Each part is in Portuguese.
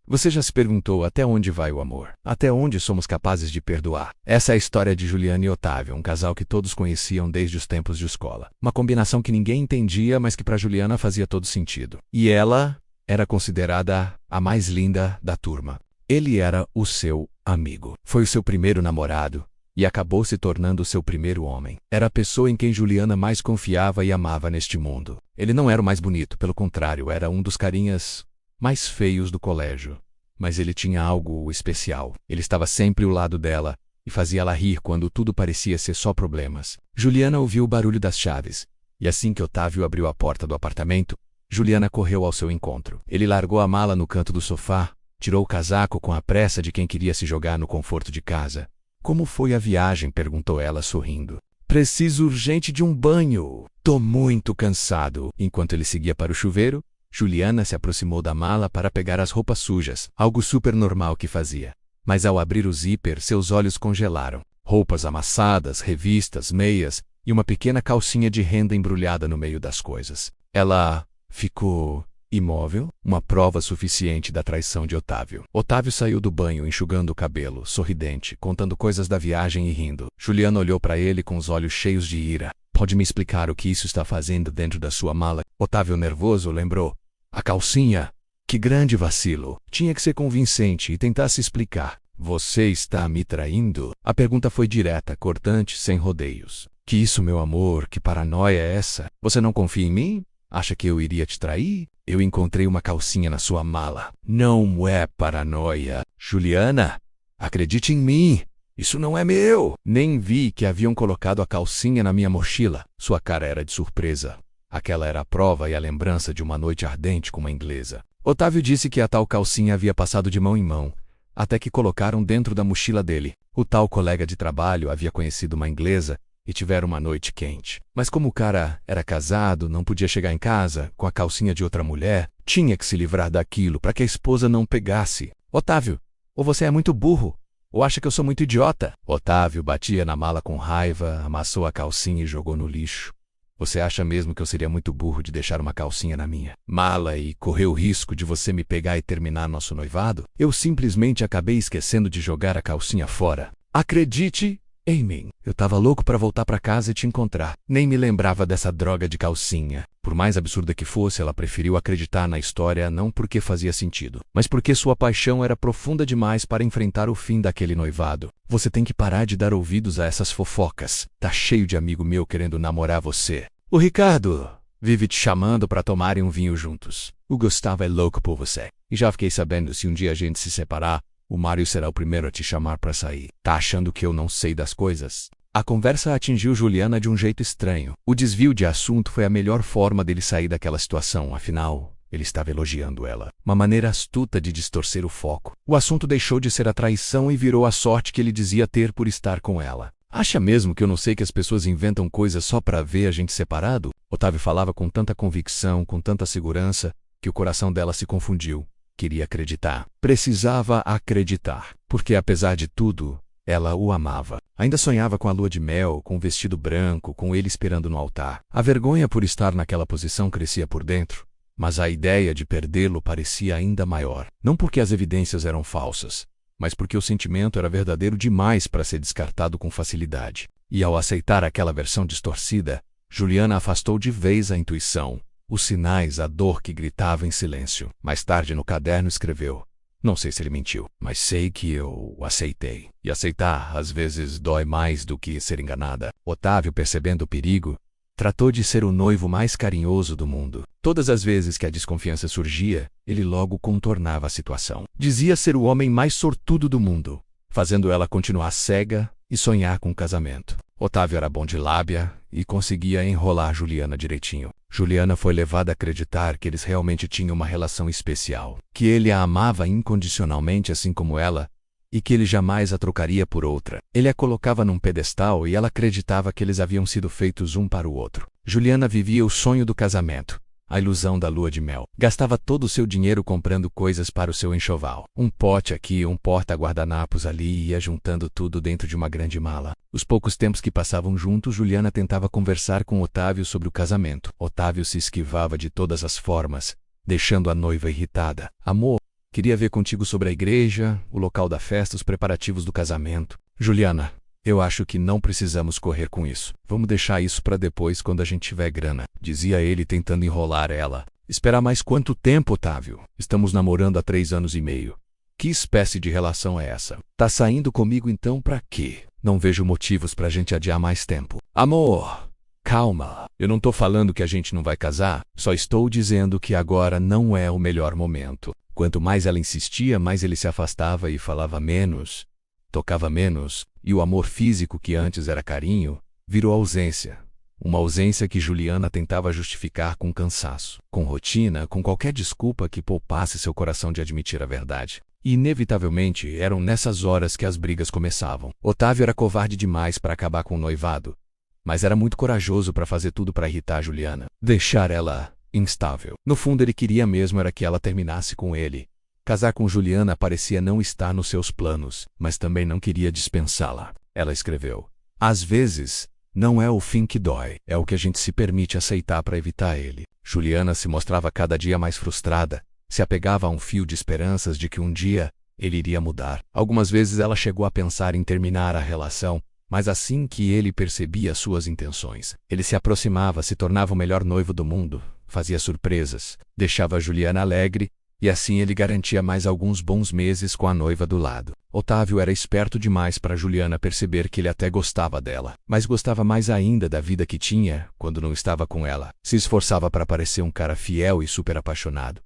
Você já se perguntou até onde vai o amor? Até onde somos capazes de perdoar? Essa é a história de Juliana e Otávio, um casal que todos conheciam desde os tempos de escola. Uma combinação que ninguém entendia, mas que para Juliana fazia todo sentido. E ela era considerada a mais linda da turma. Ele era o seu amigo. Foi o seu primeiro namorado e acabou se tornando o seu primeiro homem. Era a pessoa em quem Juliana mais confiava e amava neste mundo. Ele não era o mais bonito, pelo contrário, era um dos carinhas mais feios do colégio. Mas ele tinha algo especial. Ele estava sempre ao lado dela e fazia ela rir quando tudo parecia ser só problemas. Juliana ouviu o barulho das chaves, e assim que Otávio abriu a porta do apartamento, Juliana correu ao seu encontro. Ele largou a mala no canto do sofá, tirou o casaco com a pressa de quem queria se jogar no conforto de casa. Como foi a viagem? Perguntou ela sorrindo. Preciso urgente de um banho. Tô muito cansado. Enquanto ele seguia para o chuveiro, Juliana se aproximou da mala para pegar as roupas sujas, algo super normal que fazia. Mas ao abrir o zíper, seus olhos congelaram. Roupas amassadas, revistas, meias e uma pequena calcinha de renda embrulhada no meio das coisas. Ela ficou imóvel, uma prova suficiente da traição de Otávio. Otávio saiu do banho enxugando o cabelo, sorridente, contando coisas da viagem e rindo. Juliana olhou para ele com os olhos cheios de ira. Pode me explicar o que isso está fazendo dentro da sua mala? Otávio, nervoso, lembrou. A calcinha? Que grande vacilo. Tinha que ser convincente e tentar se explicar. Você está me traindo? A pergunta foi direta, cortante, sem rodeios. Que isso, meu amor? Que paranoia é essa? Você não confia em mim? Acha que eu iria te trair? Eu encontrei uma calcinha na sua mala. Não é paranoia. Juliana, acredite em mim. Isso não é meu. Nem vi que haviam colocado a calcinha na minha mochila. Sua cara era de surpresa. Aquela era a prova e a lembrança de uma noite ardente com uma inglesa. Otávio disse que a tal calcinha havia passado de mão em mão, até que colocaram dentro da mochila dele. O tal colega de trabalho havia conhecido uma inglesa e tiveram uma noite quente. Mas como o cara era casado, não podia chegar em casa com a calcinha de outra mulher, tinha que se livrar daquilo para que a esposa não pegasse. Otávio, ou você é muito burro, ou acha que eu sou muito idiota? Otávio batia na mala com raiva, amassou a calcinha e jogou no lixo. Você acha mesmo que eu seria muito burro de deixar uma calcinha na minha mala e correr o risco de você me pegar e terminar nosso noivado? Eu simplesmente acabei esquecendo de jogar a calcinha fora. Acredite em mim. Eu tava louco pra voltar pra casa e te encontrar. Nem me lembrava dessa droga de calcinha. Por mais absurda que fosse, ela preferiu acreditar na história não porque fazia sentido, mas porque sua paixão era profunda demais para enfrentar o fim daquele noivado. Você tem que parar de dar ouvidos a essas fofocas. Tá cheio de amigo meu querendo namorar você. O Ricardo vive te chamando para tomarem um vinho juntos. O Gustavo é louco por você. E já fiquei sabendo, se um dia a gente se separar, o Mário será o primeiro a te chamar para sair. Tá achando que eu não sei das coisas? A conversa atingiu Juliana de um jeito estranho. O desvio de assunto foi a melhor forma dele sair daquela situação, afinal, ele estava elogiando ela. Uma maneira astuta de distorcer o foco. O assunto deixou de ser a traição e virou a sorte que ele dizia ter por estar com ela. Acha mesmo que eu não sei que as pessoas inventam coisas só para ver a gente separado? Otávio falava com tanta convicção, com tanta segurança, que o coração dela se confundiu. Queria acreditar. Precisava acreditar. Porque, apesar de tudo, ela o amava. Ainda sonhava com a lua de mel, com o vestido branco, com ele esperando no altar. A vergonha por estar naquela posição crescia por dentro, mas a ideia de perdê-lo parecia ainda maior. Não porque as evidências eram falsas, mas porque o sentimento era verdadeiro demais para ser descartado com facilidade. E ao aceitar aquela versão distorcida, Juliana afastou de vez a intuição, os sinais, a dor que gritava em silêncio. Mais tarde no caderno escreveu: não sei se ele mentiu, mas sei que eu o aceitei. E aceitar, às vezes, dói mais do que ser enganada. Otávio, percebendo o perigo, tratou de ser o noivo mais carinhoso do mundo. Todas as vezes que a desconfiança surgia, ele logo contornava a situação. Dizia ser o homem mais sortudo do mundo, fazendo ela continuar cega e sonhar com um casamento. Otávio era bom de lábia e conseguia enrolar Juliana direitinho. Juliana foi levada a acreditar que eles realmente tinham uma relação especial, que ele a amava incondicionalmente assim como ela, e que ele jamais a trocaria por outra. Ele a colocava num pedestal e ela acreditava que eles haviam sido feitos um para o outro. Juliana vivia o sonho do casamento, a ilusão da lua de mel. Gastava todo o seu dinheiro comprando coisas para o seu enxoval. Um pote aqui, um porta-guardanapos ali, e ia juntando tudo dentro de uma grande mala. Os poucos tempos que passavam juntos, Juliana tentava conversar com Otávio sobre o casamento. Otávio se esquivava de todas as formas, deixando a noiva irritada. Amor, Queria ver contigo sobre a igreja, o local da festa, os preparativos do casamento. Juliana, eu acho que não precisamos correr com isso. Vamos deixar isso para depois quando a gente tiver grana, dizia ele tentando enrolar ela. Esperar mais quanto tempo, Otávio? Estamos namorando há 3 anos e meio. Que espécie de relação é essa? Tá saindo comigo então pra quê? Não vejo motivos pra gente adiar mais tempo. Amor, calma. Eu não tô falando que a gente não vai casar, só estou dizendo que agora não é o melhor momento. Quanto mais ela insistia, mais ele se afastava e falava menos, tocava menos, e o amor físico que antes era carinho, virou ausência. Uma ausência que Juliana tentava justificar com cansaço, com rotina, com qualquer desculpa que poupasse seu coração de admitir a verdade. E inevitavelmente eram nessas horas que as brigas começavam. Otávio era covarde demais para acabar com o noivado, mas era muito corajoso para fazer tudo para irritar Juliana, deixar ela instável. No fundo ele queria mesmo era que ela terminasse com ele. Casar com Juliana parecia não estar nos seus planos, mas também não queria dispensá-la. Ela escreveu: às vezes, não é o fim que dói, é o que a gente se permite aceitar para evitar ele. Juliana se mostrava cada dia mais frustrada, se apegava a um fio de esperanças de que um dia ele iria mudar. Algumas vezes ela chegou a pensar em terminar a relação, mas assim que ele percebia suas intenções, ele se aproximava, se tornava o melhor noivo do mundo, fazia surpresas, deixava Juliana alegre, e assim ele garantia mais alguns bons meses com a noiva do lado. Otávio era esperto demais para Juliana perceber que ele até gostava dela, mas gostava mais ainda da vida que tinha quando não estava com ela. Se esforçava para parecer um cara fiel e super apaixonado.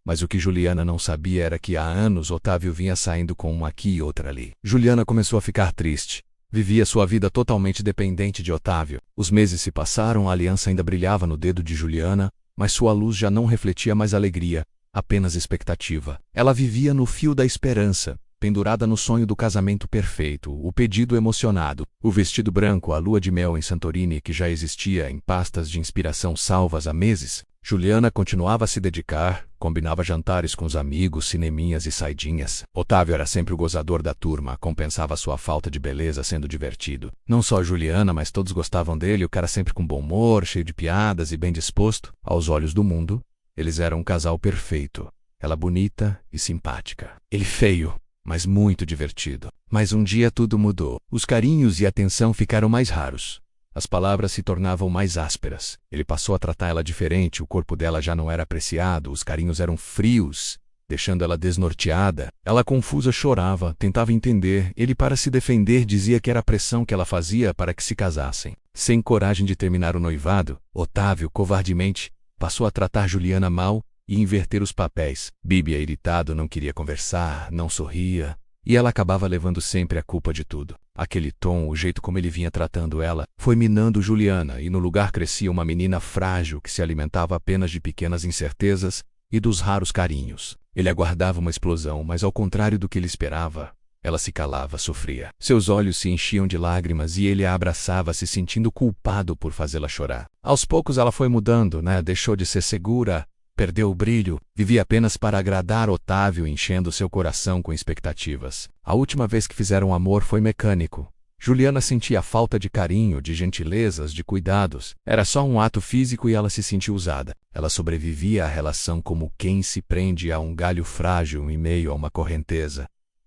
Mas o que Juliana não sabia era que há anos Otávio vinha saindo com uma aqui e outra ali. Juliana começou a ficar triste. Vivia sua vida totalmente dependente de Otávio. Os meses se passaram, a aliança ainda brilhava no dedo de Juliana, mas sua luz já não refletia mais alegria, apenas expectativa. Ela vivia no fio da esperança, pendurada no sonho do casamento perfeito, o pedido emocionado, o vestido branco, a lua de mel em Santorini que já existia em pastas de inspiração salvas há meses. Juliana continuava a se dedicar, combinava jantares com os amigos, cineminhas e saidinhas. Otávio era sempre o gozador da turma, compensava sua falta de beleza sendo divertido. Não só Juliana, mas todos gostavam dele, o cara sempre com bom humor, cheio de piadas e bem disposto. Aos olhos do mundo, eles eram um casal perfeito. Ela bonita e simpática. Ele feio, mas muito divertido. Mas um dia tudo mudou. Os carinhos e a atenção ficaram mais raros. As palavras se tornavam mais ásperas. Ele passou a tratar ela diferente, o corpo dela já não era apreciado, os carinhos eram frios, deixando ela desnorteada. Ela confusa chorava, tentava entender. Ele, para se defender, dizia que era a pressão que ela fazia para que se casassem. Sem coragem de terminar o noivado, Otávio, covardemente, passou a tratar Juliana mal e inverter os papéis. Bíblia, irritado, não queria conversar, não sorria, e ela acabava levando sempre a culpa de tudo. Aquele tom, o jeito como ele vinha tratando ela, foi minando Juliana, e no lugar crescia uma menina frágil que se alimentava apenas de pequenas incertezas e dos raros carinhos. Ele aguardava uma explosão, mas ao contrário do que ele esperava, ela se calava, sofria. Seus olhos se enchiam de lágrimas e ele a abraçava, se sentindo culpado por fazê-la chorar. Aos poucos ela foi mudando, Deixou de ser segura, perdeu o brilho, vivia apenas para agradar Otávio, enchendo seu coração com expectativas. A última vez que fizeram amor foi mecânico. Juliana sentia falta de carinho, de gentilezas, de cuidados. Era só um ato físico e ela se sentiu usada. Ela sobrevivia à relação como quem se prende a um galho frágil em meio a uma correnteza.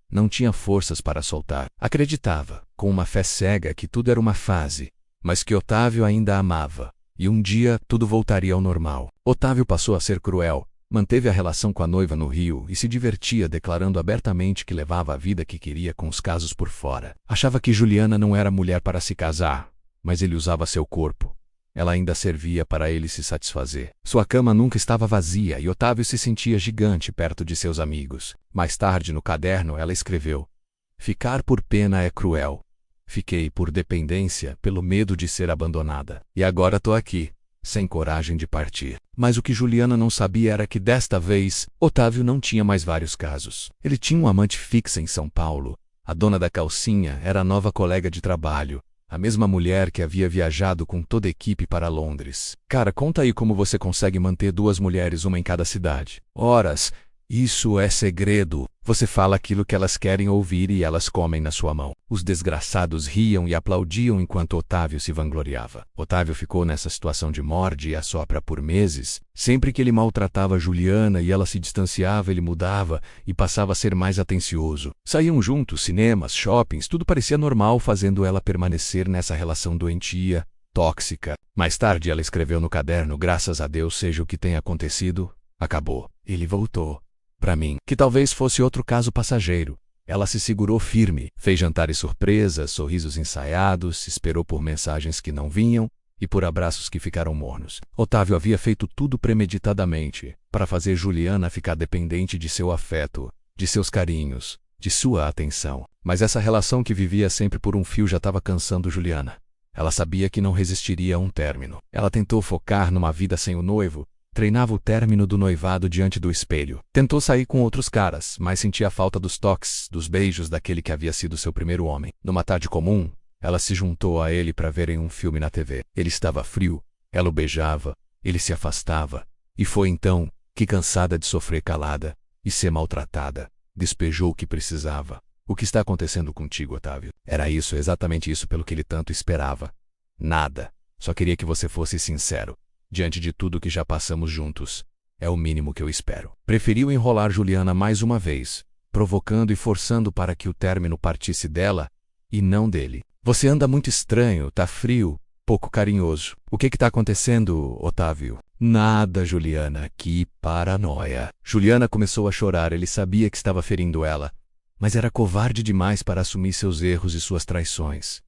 Não tinha forças para soltar. Acreditava, com uma fé cega, que tudo era uma fase, mas que Otávio ainda a amava. E um dia tudo voltaria ao normal. Otávio passou a ser cruel, manteve a relação com a noiva no Rio e se divertia declarando abertamente que levava a vida que queria com os casos por fora. Achava que Juliana não era mulher para se casar, mas ele usava seu corpo. Ela ainda servia para ele se satisfazer. Sua cama nunca estava vazia e Otávio se sentia gigante perto de seus amigos. Mais tarde, no caderno, ela escreveu: ficar por pena é cruel. Fiquei por dependência, pelo medo de ser abandonada. E agora tô aqui, sem coragem de partir. Mas o que Juliana não sabia era que desta vez, Otávio não tinha mais vários casos. Ele tinha uma amante fixa em São Paulo. A dona da calcinha era a nova colega de trabalho, a mesma mulher que havia viajado com toda a equipe para Londres. Cara, conta aí como você consegue manter 2 mulheres, uma em cada cidade. Horas. Isso é segredo. Você fala aquilo que elas querem ouvir e elas comem na sua mão. Os desgraçados riam e aplaudiam enquanto Otávio se vangloriava. Otávio ficou nessa situação de morde e assopra por meses. Sempre que ele maltratava Juliana e ela se distanciava, ele mudava e passava a ser mais atencioso. Saíam juntos, cinemas, shoppings, tudo parecia normal, fazendo ela permanecer nessa relação doentia, tóxica. Mais tarde ela escreveu no caderno: graças a Deus, seja o que tenha acontecido, acabou. Ele voltou. Para mim, que talvez fosse outro caso passageiro. Ela se segurou firme, fez jantares surpresas, sorrisos ensaiados, esperou por mensagens que não vinham e por abraços que ficaram mornos. Otávio havia feito tudo premeditadamente para fazer Juliana ficar dependente de seu afeto, de seus carinhos, de sua atenção. Mas essa relação que vivia sempre por um fio já estava cansando Juliana. Ela sabia que não resistiria a um término. Ela tentou focar numa vida sem o noivo. Treinava o término do noivado diante do espelho. Tentou sair com outros caras, mas sentia a falta dos toques, dos beijos daquele que havia sido seu primeiro homem. Numa tarde comum, ela se juntou a ele para verem um filme na TV. Ele estava frio, ela o beijava, ele se afastava. E foi então que, cansada de sofrer calada e ser maltratada, despejou o que precisava. O que está acontecendo contigo, Otávio? Era isso, exatamente isso pelo que ele tanto esperava. Nada. Só queria que você fosse sincero. Diante de tudo que já passamos juntos, é o mínimo que eu espero. Preferiu enrolar Juliana mais uma vez, provocando e forçando para que o término partisse dela e não dele. Você anda muito estranho, tá frio, pouco carinhoso. O que está acontecendo, Otávio? Nada, Juliana, que paranoia. Juliana começou a chorar, ele sabia que estava ferindo ela, mas era covarde demais para assumir seus erros e suas traições.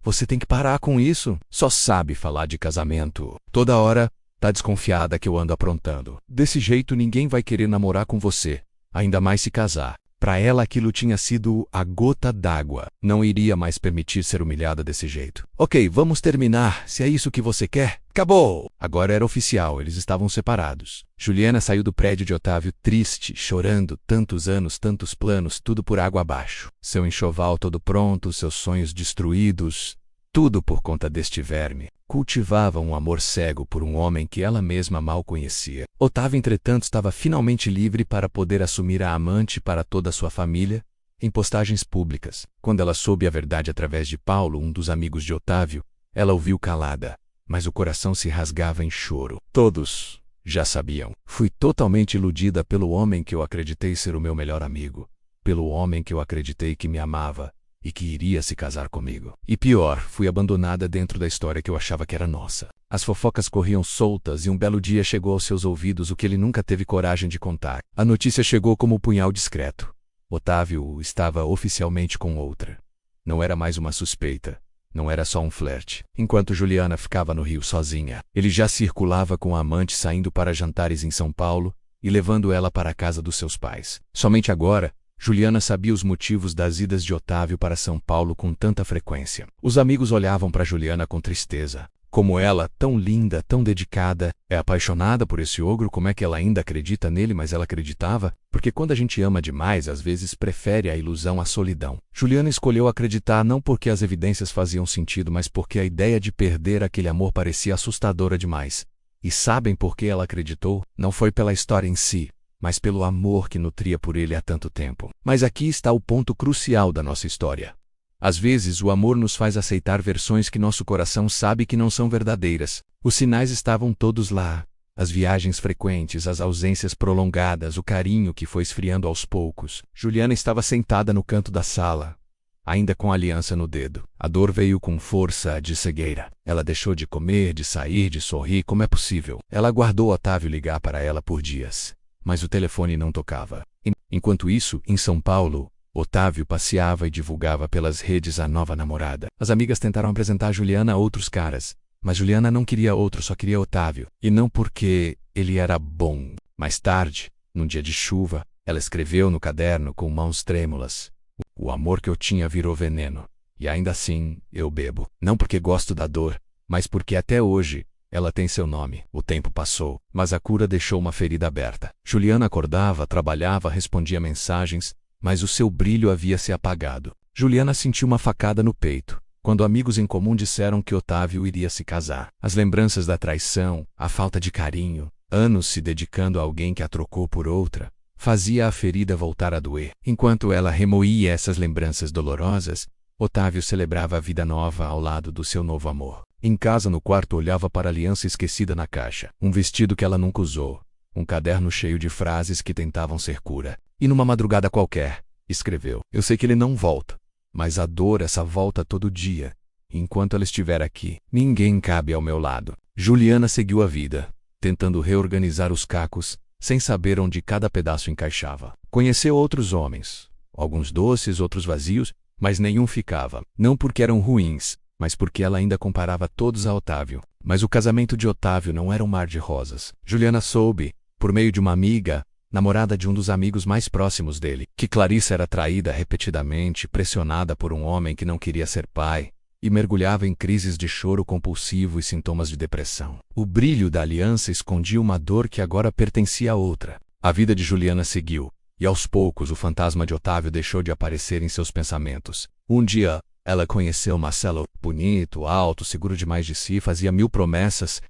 Você tem que parar com isso. Só sabe falar de casamento. Toda hora tá desconfiada que eu ando aprontando. Desse jeito ninguém vai querer namorar com você, ainda mais se casar. Para ela aquilo tinha sido a gota d'água. Não iria mais permitir ser humilhada desse jeito. Ok, vamos terminar. Se é isso que você quer, acabou! Agora era oficial, eles estavam separados. Juliana saiu do prédio de Otávio triste, chorando, tantos anos, tantos planos, tudo por água abaixo. Seu enxoval todo pronto, seus sonhos destruídos, tudo por conta deste verme. Cultivava um amor cego por um homem que ela mesma mal conhecia. Otávio, entretanto, estava finalmente livre para poder assumir a amante para toda a sua família, em postagens públicas. Quando ela soube a verdade através de Paulo, um dos amigos de Otávio, ela ouviu calada, mas o coração se rasgava em choro. Todos já sabiam. Fui totalmente iludida pelo homem que eu acreditei ser o meu melhor amigo, pelo homem que eu acreditei que me amava e que iria se casar comigo. E pior, fui abandonada dentro da história que eu achava que era nossa. As fofocas corriam soltas e um belo dia chegou aos seus ouvidos o que ele nunca teve coragem de contar. A notícia chegou como um punhal discreto. Otávio estava oficialmente com outra. Não era mais uma suspeita. Não era só um flerte. Enquanto Juliana ficava no Rio sozinha, ele já circulava com a amante, saindo para jantares em São Paulo e levando ela para a casa dos seus pais. Somente agora, Juliana sabia os motivos das idas de Otávio para São Paulo com tanta frequência. Os amigos olhavam para Juliana com tristeza. Como ela, tão linda, tão dedicada, é apaixonada por esse ogro, como é que ela ainda acredita nele? Mas ela acreditava, porque quando a gente ama demais, às vezes prefere a ilusão à solidão. Juliana escolheu acreditar não porque as evidências faziam sentido, mas porque a ideia de perder aquele amor parecia assustadora demais. E sabem por que ela acreditou? Não foi pela história em si, mas pelo amor que nutria por ele há tanto tempo. Mas aqui está o ponto crucial da nossa história. Às vezes o amor nos faz aceitar versões que nosso coração sabe que não são verdadeiras. Os sinais estavam todos lá. As viagens frequentes, as ausências prolongadas, o carinho que foi esfriando aos poucos. Juliana estava sentada no canto da sala, ainda com a aliança no dedo. A dor veio com força de cegueira. Ela deixou de comer, de sair, de sorrir. Como é possível? Ela aguardou Otávio ligar para ela por dias, mas o telefone não tocava. Enquanto isso, em São Paulo, Otávio passeava e divulgava pelas redes a nova namorada. As amigas tentaram apresentar Juliana a outros caras, mas Juliana não queria outro, só queria Otávio. E não porque ele era bom. Mais tarde, num dia de chuva, ela escreveu no caderno com mãos trêmulas: "O amor que eu tinha virou veneno, e ainda assim eu bebo. Não porque gosto da dor, mas porque até hoje ela tem seu nome." O tempo passou, mas a cura deixou uma ferida aberta. Juliana acordava, trabalhava, respondia mensagens, mas o seu brilho havia se apagado. Juliana sentiu uma facada no peito, quando amigos em comum disseram que Otávio iria se casar. As lembranças da traição, a falta de carinho, anos se dedicando a alguém que a trocou por outra, fazia a ferida voltar a doer. Enquanto ela remoía essas lembranças dolorosas, Otávio celebrava a vida nova ao lado do seu novo amor. Em casa, no quarto, olhava para a aliança esquecida na caixa, um vestido que ela nunca usou, um caderno cheio de frases que tentavam ser cura. E numa madrugada qualquer, escreveu: "Eu sei que ele não volta, mas adoro essa volta todo dia. Enquanto ela estiver aqui, ninguém cabe ao meu lado." Juliana seguiu a vida, tentando reorganizar os cacos, sem saber onde cada pedaço encaixava. Conheceu outros homens, alguns doces, outros vazios, mas nenhum ficava. Não porque eram ruins, mas porque ela ainda comparava todos a Otávio. Mas o casamento de Otávio não era um mar de rosas. Juliana soube, por meio de uma amiga, namorada de um dos amigos mais próximos dele, que Clarissa era traída repetidamente, pressionada por um homem que não queria ser pai, e mergulhava em crises de choro compulsivo e sintomas de depressão. O brilho da aliança escondia uma dor que agora pertencia a outra. A vida de Juliana seguiu, e aos poucos o fantasma de Otávio deixou de aparecer em seus pensamentos. Um dia, ela conheceu Marcelo, bonito, alto, seguro demais de si, fazia 1000 promessas.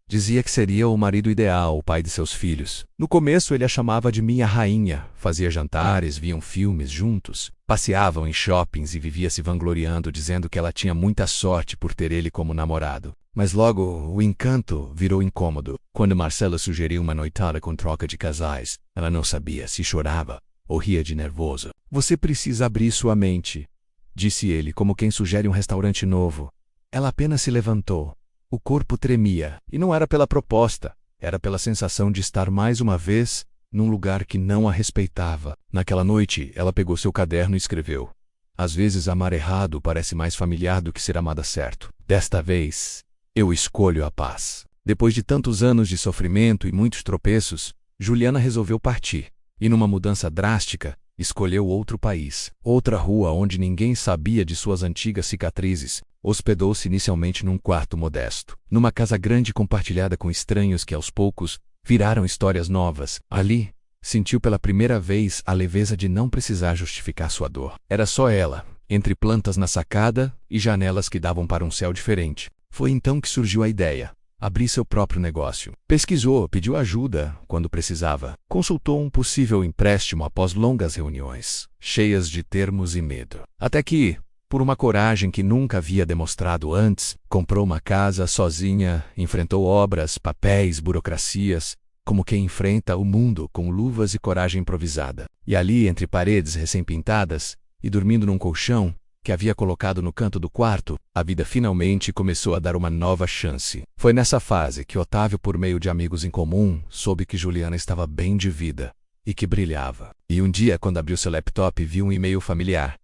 Dizia que seria o marido ideal, o pai de seus filhos. No começo ele a chamava de minha rainha, fazia jantares, viam filmes juntos, passeavam em shoppings e vivia se vangloriando, dizendo que ela tinha muita sorte por ter ele como namorado. Mas logo o encanto virou incômodo. Quando Marcelo sugeriu uma noitada com troca de casais, ela não sabia se chorava ou ria de nervoso. "Você precisa abrir sua mente", disse ele, como quem sugere um restaurante novo. Ela apenas se levantou. O corpo tremia, e não era pela proposta, era pela sensação de estar mais uma vez num lugar que não a respeitava. Naquela noite, ela pegou seu caderno e escreveu: "Às vezes amar errado parece mais familiar do que ser amada certo. Desta vez, eu escolho a paz." Depois de tantos anos de sofrimento e muitos tropeços, Juliana resolveu partir, e numa mudança drástica, escolheu outro país, outra rua onde ninguém sabia de suas antigas cicatrizes. Hospedou-se inicialmente num quarto modesto, numa casa grande compartilhada com estranhos que aos poucos viraram histórias novas. Ali, sentiu pela primeira vez a leveza de não precisar justificar sua dor. Era só ela, entre plantas na sacada e janelas que davam para um céu diferente. Foi então que surgiu a ideia: abrir seu próprio negócio. Pesquisou, pediu ajuda quando precisava. Consultou um possível empréstimo após longas reuniões, cheias de termos e medo. Até que, por uma coragem que nunca havia demonstrado antes, comprou uma casa sozinha, enfrentou obras, papéis, burocracias, como quem enfrenta o mundo com luvas e coragem improvisada. E ali, entre paredes recém-pintadas, e dormindo num colchão que havia colocado no canto do quarto, a vida finalmente começou a dar uma nova chance. Foi nessa fase que Otávio, por meio de amigos em comum, soube que Juliana estava bem de vida e que brilhava. E um dia, quando abriu seu laptop, viu um e-mail familiar: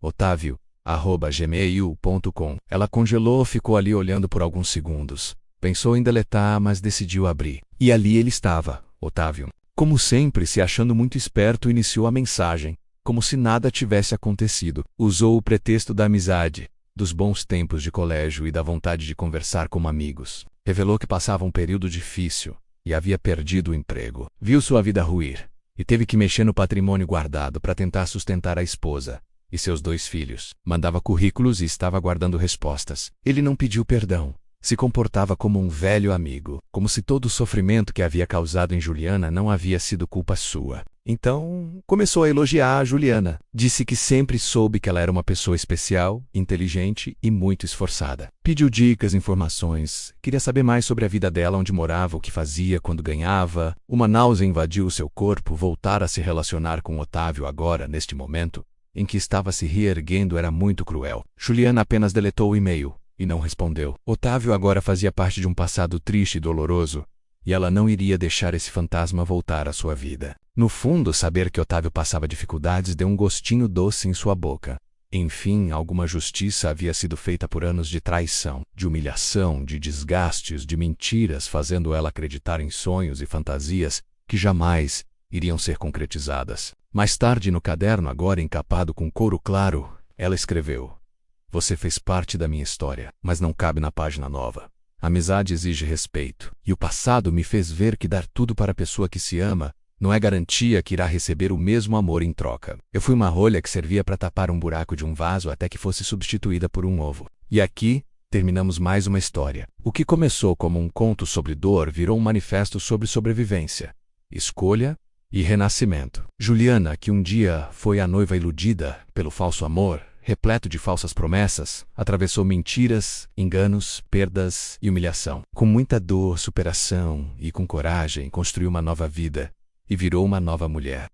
otavio@gmail.com. Ela congelou, ficou ali olhando por alguns segundos. Pensou em deletar, mas decidiu abrir. E ali ele estava, Otávio. Como sempre, se achando muito esperto, iniciou a mensagem, como se nada tivesse acontecido. Usou o pretexto da amizade, dos bons tempos de colégio e da vontade de conversar como amigos. Revelou que passava um período difícil e havia perdido o emprego. Viu sua vida ruir e teve que mexer no patrimônio guardado para tentar sustentar a esposa e seus 2 filhos. Mandava currículos e estava aguardando respostas. Ele não pediu perdão. Se comportava como um velho amigo, como se todo o sofrimento que havia causado em Juliana não havia sido culpa sua. Então, começou a elogiar a Juliana. Disse que sempre soube que ela era uma pessoa especial, inteligente e muito esforçada. Pediu dicas, informações, queria saber mais sobre a vida dela, onde morava, o que fazia, quando ganhava. Uma náusea invadiu o seu corpo. Voltar a se relacionar com Otávio agora, neste momento em que estava se reerguendo, era muito cruel. Juliana apenas deletou o e-mail e não respondeu. Otávio agora fazia parte de um passado triste e doloroso, e ela não iria deixar esse fantasma voltar à sua vida. No fundo, saber que Otávio passava dificuldades deu um gostinho doce em sua boca. Enfim, alguma justiça havia sido feita por anos de traição, de humilhação, de desgastes, de mentiras, fazendo ela acreditar em sonhos e fantasias que jamais iriam ser concretizadas. Mais tarde, no caderno, agora encapado com couro claro, ela escreveu: "Você fez parte da minha história, mas não cabe na página nova. Amizade exige respeito, e o passado me fez ver que dar tudo para a pessoa que se ama não é garantia que irá receber o mesmo amor em troca. Eu fui uma rolha que servia para tapar um buraco de um vaso até que fosse substituída por um ovo." E aqui terminamos mais uma história. O que começou como um conto sobre dor virou um manifesto sobre sobrevivência, escolha e renascimento. Juliana, que um dia foi a noiva iludida pelo falso amor, repleto de falsas promessas, atravessou mentiras, enganos, perdas e humilhação. Com muita dor, superação e com coragem, construiu uma nova vida e virou uma nova mulher,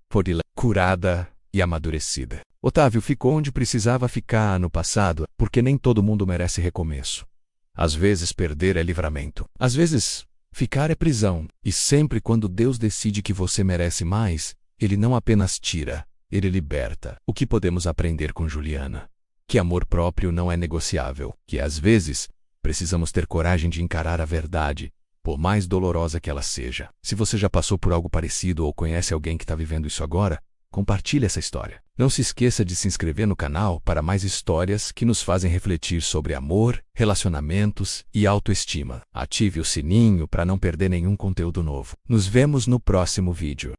curada e amadurecida. Otávio ficou onde precisava ficar no passado, porque nem todo mundo merece recomeço. Às vezes perder é livramento. Às vezes ficar é prisão. E sempre quando Deus decide que você merece mais, Ele não apenas tira, Ele liberta. O que podemos aprender com Juliana? Que amor próprio não é negociável. Que às vezes precisamos ter coragem de encarar a verdade, por mais dolorosa que ela seja. Se você já passou por algo parecido ou conhece alguém que está vivendo isso agora, compartilhe essa história. Não se esqueça de se inscrever no canal para mais histórias que nos fazem refletir sobre amor, relacionamentos e autoestima. Ative o sininho para não perder nenhum conteúdo novo. Nos vemos no próximo vídeo.